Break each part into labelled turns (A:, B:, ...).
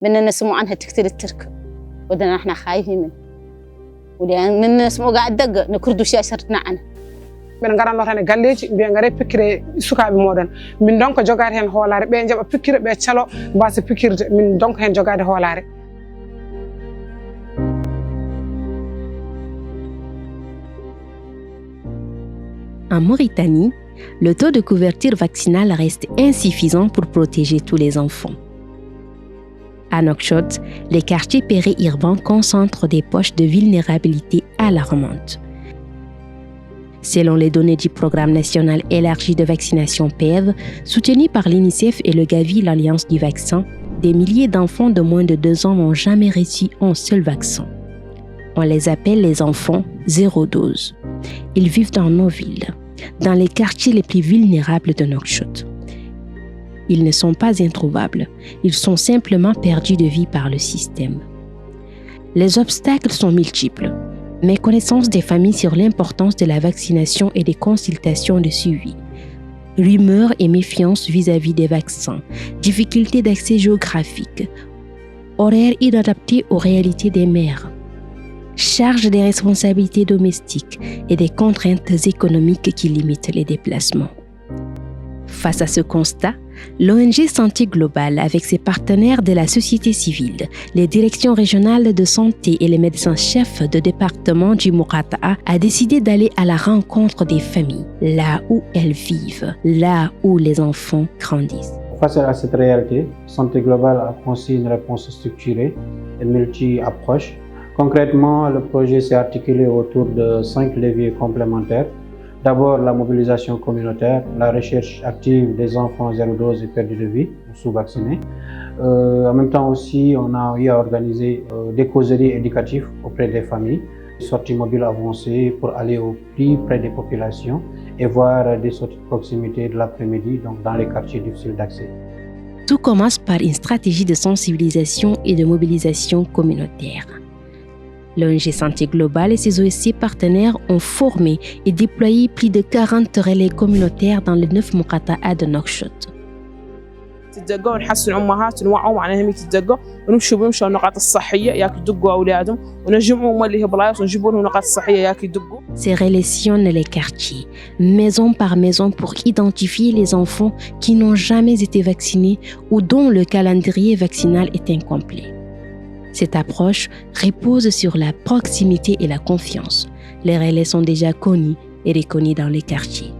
A: بدنا نسمع عنها تكتير الترك ودنا احنا خايفين منه ولأن نسمع قاعد دق نكردو شاشرتنا عنه
B: ben garanno tan e galleji mbiya ngare pikkire sukaaɓe moɗon min donc jogade hen hoolare ɓe jaɓa pikkire ɓe calo mbasa pikkirde min donc hen jogade hoolare.
C: En Mauritanie, le taux de couverture vaccinale reste insuffisant pour protéger tous les enfants. À Nouakchott, les quartiers péri-urbains concentrent des poches de vulnérabilité alarmantes. Selon les données du Programme national élargi de vaccination PEV, soutenu par l'UNICEF et le Gavi, l'Alliance du vaccin, des milliers d'enfants de moins de 2 ans n'ont jamais reçu un seul vaccin. On les appelle les enfants zéro dose. Ils vivent dans nos villes, dans les quartiers les plus vulnérables de Nouakchott. Ils ne sont pas introuvables, ils sont simplement perdus de vue par le système. Les obstacles sont multiples. Méconnaissance des familles sur l'importance de la vaccination et des consultations de suivi. Rumeurs et méfiance vis-à-vis des vaccins. Difficultés d'accès géographique. Horaires inadaptés aux réalités des mères. Charge des responsabilités domestiques et des contraintes économiques qui limitent les déplacements. Face à ce constat, l'ONG Santé Globale, avec ses partenaires de la société civile, les directions régionales de santé et les médecins-chefs de département du Mourata'a, a décidé d'aller à la rencontre des familles, là où elles vivent, là où les enfants grandissent.
D: Face à cette réalité, Santé Globale a conçu une réponse structurée et multi-approche. Concrètement, le projet s'est articulé autour de 5 leviers complémentaires. D'abord, la mobilisation communautaire, la recherche active des enfants zéro dose et perdus de vue, sous-vaccinés. En même temps aussi, on a eu à organiser des causeries éducatives auprès des familles, des sorties mobiles avancées pour aller au plus près des populations et voir des sorties de proximité de l'après-midi, donc dans les quartiers difficiles d'accès.
C: Tout commence par une stratégie de sensibilisation et de mobilisation communautaire. L'ONG Santé Globale et ses OSC partenaires ont formé et déployé plus de 40 relais communautaires dans les 9 مقاطعات de Nouakchott.
E: تتدقوا ونحسن امهات ونوعهم على اهميه التدقوا ونمشوا النقاط الصحيه ياك يدقوا اولادهم ونجمعهم اللي هي بلايص ونجيبوا لهم النقاط الصحيه ياك يدقوا.
C: Ces relais sillonnent les quartiers, maison par maison, pour identifier les enfants qui n'ont jamais été vaccinés ou dont le calendrier vaccinal est incomplet. Cette approche repose sur la proximité et la confiance. Les relais sont déjà connus et reconnus dans les quartiers.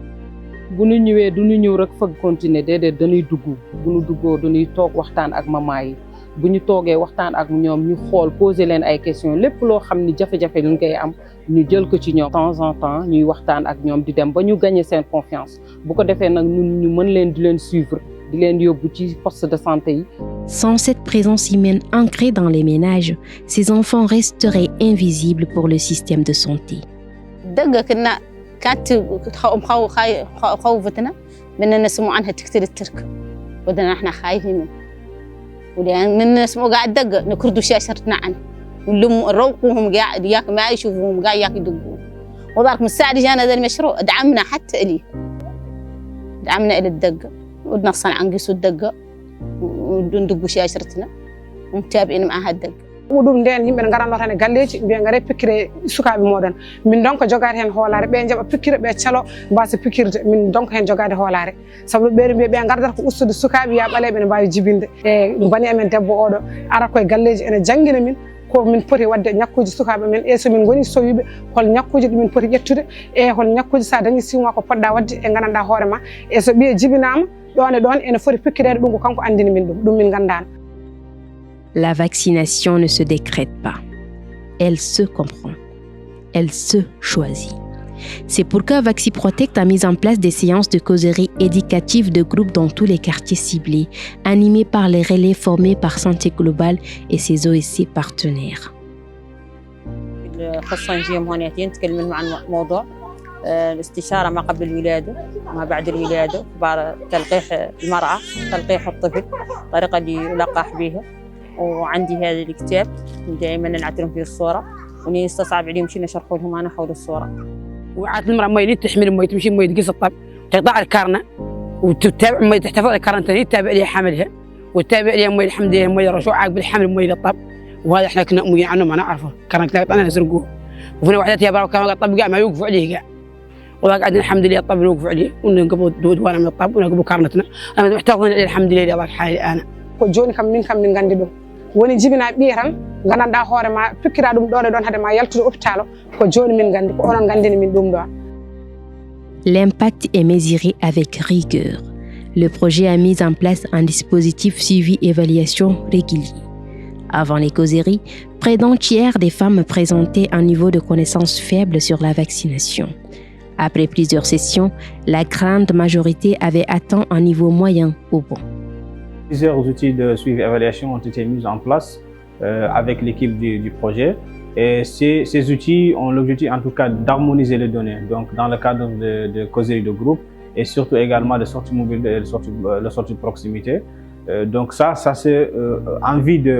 E: bu ñu ñëwee du ñu ñëw rek fag continuer déedéet dañuy dugg bu ñu duggoo dañuy toog waxtaan ak maman yi bu ñu toogee waxtaan ak ñoom ñu xool poser leen ay questions lépp loo xam ni jafe-jafe luñ koy am ñu jël ko ci ñoom. De temps en temps ñuy waxtaan ak ñoom di dem ba ñu gagner seen confiance bu ko defee nag ñun ñu mën leen di leen suivre di leen yóbbu ci poste de santé yi.
C: Sans cette présence humaine ancrée dans les ménages, ces enfants resteraient invisibles pour le système de santé.
A: كانت خوفتنا بدنا نسمع عنها تكتير الترك ودنا احنا خايفين منه ولأن نسمع قاعد دق نكردو شاشرتنا عنه ونلم نروقهم قاعد ياك ما يشوفوهم قاعد ياك يدقون وذلك من الساعة اللي جانا ذا المشروع دعمنا حتى إليه دعمنا إلى الدقة ودنا صنع نقيسوا الدقة وندقوا شاشرتنا ومتابعين معها الدقة.
B: ɗum nden yimɓe ne garanno tan e galleji mbiya ngare pikkire sukaaɓe moɗon min donc jogade hen hoolare ɓe jaɓa pikkire ɓe calo mbasa pikkirde min donc hen jogade hoolare saabu ɓeɗo mbiya ɓe gardata ko ustude sukaaɓe ya ɓaleɓe ne mbawi jibinde e bani amen debbo oɗo ara koye galleji ene janggina min ko min poti wadde ñakkuji sukaaɓe men e somin goni sowiɓe hol ñakkuji ɗumin poti ƴettude e hol ñakkuji sa dañi siwma ko poɗɗa wadde e gandanɗa hoorema e so ɓiye jibinama ɗon e ɗon ene foti pikkirede ɗum ko kanko andini min ɗum min gandano.
C: La vaccination ne se décrète pas. Elle se comprend. Elle se choisit. C'est pourquoi VaxiProtect a mis en place des séances de causerie éducatives de groupe dans tous les quartiers ciblés, animés par les relais formés par Santé Globale et ses OSC partenaires.
A: نتكلم عن موضوع الاستشارة ما قبل الولادة وما بعد الولادة، تلقيح المرأة، تلقيح الطفل، الطريقة اللي يلقح بها. وعندي هذا الكتاب دائما نعطيهم فيه الصورة وني يستصعب عليهم شي نشرحوا لهم أنا حول الصورة.
B: وعاد المرأة ما تحمل ما تمشي ما تقيس الطب تقطع الكارنة وتتابع ما تحتفظ الكارنة تتابع لي حملها والتابع لي مي الحمد لله مي الرجوع بالحمل مي للطب وهذا احنا كنا مي عنه ما نعرفه كانت انا نسرقوه وفي وحدات يا كان الطب قاع ما يوقفوا عليه قاع وذاك عندنا الحمد لله الطب يوقفوا عليه ونقبوا دوانا من الطب ونقبوا كارنتنا انا محتفظين عليه الحمد لله الله حالي انا وجوني كم من غاندي دو وني جيبنا بيران غاندا هوري ما فكرا دوم دون هذا ما يالتو اوبيتالو ko joni min gandi ko onon gandini min dum do.
C: L'impact est mesuré avec rigueur. Le projet a mis en place un dispositif suivi-évaluation régulier. Avant les causeries, près d'un tiers des femmes présentaient un niveau de connaissance faible sur la vaccination. Après plusieurs sessions, la grande majorité avait atteint un niveau moyen ou bon.
F: Plusieurs outils de suivi-évaluation ont été mis en place avec l'équipe du projet. Et ces outils ont l'objectif en tout cas d'harmoniser les données, donc dans le cadre de causeries de groupe et surtout également de sorties mobiles et de sorties de proximité. Donc ça c'est envie de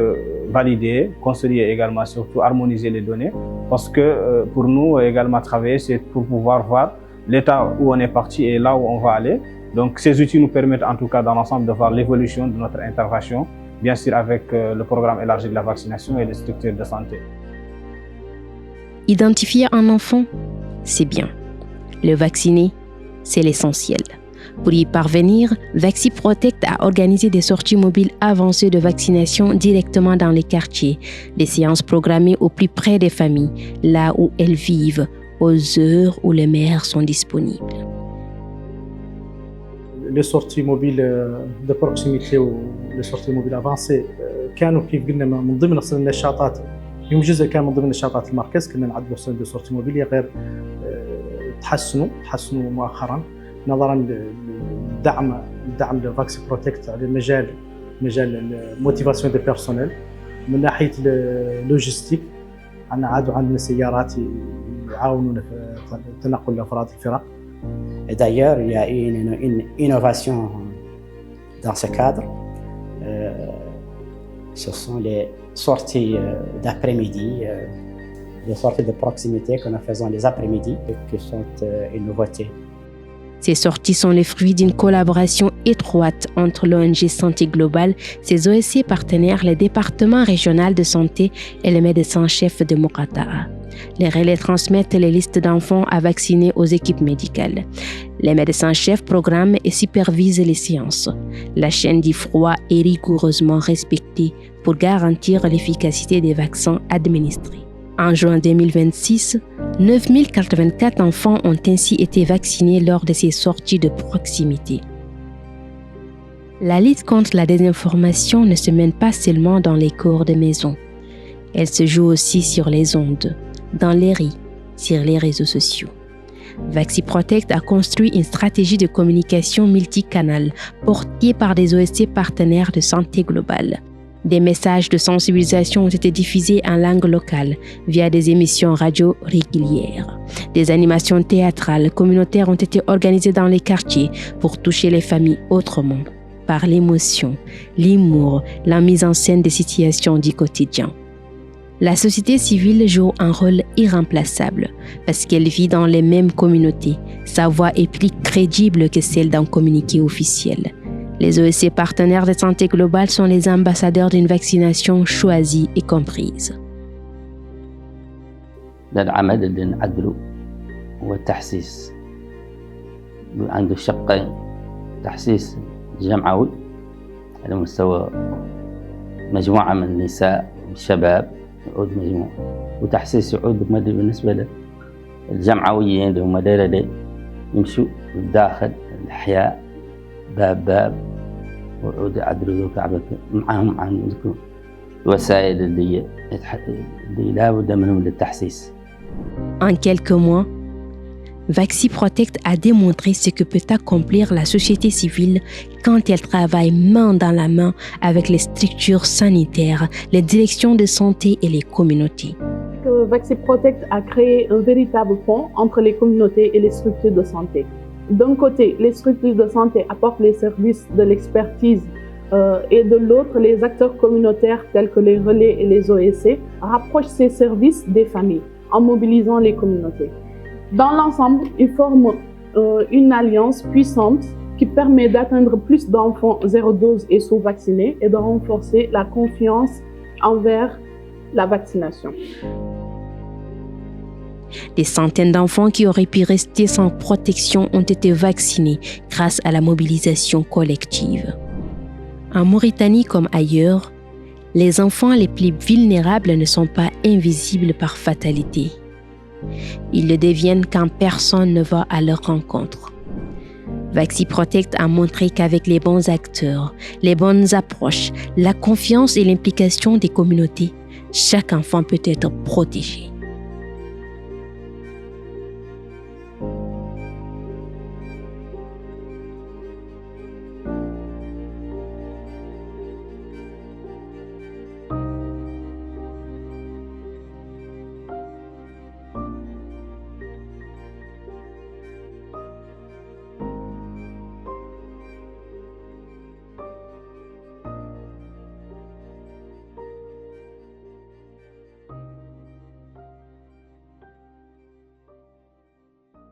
F: valider, conseiller également, surtout harmoniser les données parce que pour nous également travailler c'est pour pouvoir voir l'état où on est parti et là où on va aller. Donc ces outils nous permettent en tout cas dans l'ensemble de voir l'évolution de notre intervention, bien sûr avec le programme élargi de la vaccination et les structures de santé.
C: Identifier un enfant, c'est bien. Le vacciner, c'est l'essentiel. Pour y parvenir, VaxiProtect a organisé des sorties mobiles avancées de vaccination directement dans les quartiers, des séances programmées au plus près des familles, là où elles vivent, aux heures où les mères sont disponibles.
G: Les sorties mobiles de proximité ou les sorties mobiles avancées كانوا كيف قلنا من ضمن النشاطات يوم جزء كان من ضمن نشاطات المركز كنا نعد وسائل دو سورتي موبيلية غير تحسنوا مؤخرا نظرا لدعم لفاكسي بروتكت على مجال الموتيفاسيون دي بيرسونيل من ناحية اللوجستيك عندنا سيارات يعاونونا في تنقل الأفراد الفرق.
H: Et d'ailleurs, il y a une innovation dans ce cadre. Ce sont les sorties d'après-midi, les sorties de proximité que nous faisons les après-midi et qui sont une nouveauté.
C: Ces sorties sont les fruits d'une collaboration étroite entre l'ONG Santé Globale, ses OSC partenaires, les départements régionaux de santé et les médecins-chefs de Mokata'a. Les relais transmettent les listes d'enfants à vacciner aux équipes médicales. Les médecins-chefs programment et supervisent les séances. La chaîne du froid est rigoureusement respectée pour garantir l'efficacité des vaccins administrés. En juin 2026, 9084 enfants ont ainsi été vaccinés lors de ces sorties de proximité. La lutte contre la désinformation ne se mène pas seulement dans les cours de maison. Elle se joue aussi sur les ondes, dans les rues, sur les réseaux sociaux. VaxiProtect a construit une stratégie de communication multicanale portée par des OSC partenaires de santé globale. Des messages de sensibilisation ont été diffusés en langue locale via des émissions radio régulières. Des animations théâtrales communautaires ont été organisées dans les quartiers pour toucher les familles autrement, par l'émotion, l'humour, la mise en scène des situations du quotidien. La société civile joue un rôle irremplaçable parce qu'elle vit dans les mêmes communautés. Sa voix est plus crédible que celle d'un communiqué officiel. Les OSC partenaires de santé globale sont les ambassadeurs d'une vaccination choisie et comprise.
I: العمل اللي نعدله هو التحسيس عنده شقين تحسيس جمعوي على مستوى مجموعة من النساء والشباب يعود مجموعة وتحسيس يعود بالنسبة للجمعويين اللي هم دايرة يمشوا داخل الأحياء باب ويعود يعدلوا كعبة معهم عن الوسائل اللي لا بد منهم للتحسيس.
C: En quelques mois, VaxiProtect a démontré ce que peut accomplir la société civile quand elle travaille main dans la main avec les structures sanitaires, les directions de santé et les communautés.
J: VaxiProtect a créé un véritable pont entre les communautés et les structures de santé. D'un côté, les structures de santé apportent les services de l'expertise et de l'autre, les acteurs communautaires tels que les relais et les OSC rapprochent ces services des familles en mobilisant les communautés. Dans l'ensemble, ils forment une alliance puissante qui permet d'atteindre plus d'enfants zéro dose et sous-vaccinés et de renforcer la confiance envers la vaccination.
C: Des centaines d'enfants qui auraient pu rester sans protection ont été vaccinés grâce à la mobilisation collective. En Mauritanie comme ailleurs, les enfants les plus vulnérables ne sont pas invisibles par fatalité. Ils le deviennent quand personne ne va à leur rencontre. VaxiProtect a montré qu'avec les bons acteurs, les bonnes approches, la confiance et l'implication des communautés, chaque enfant peut être protégé.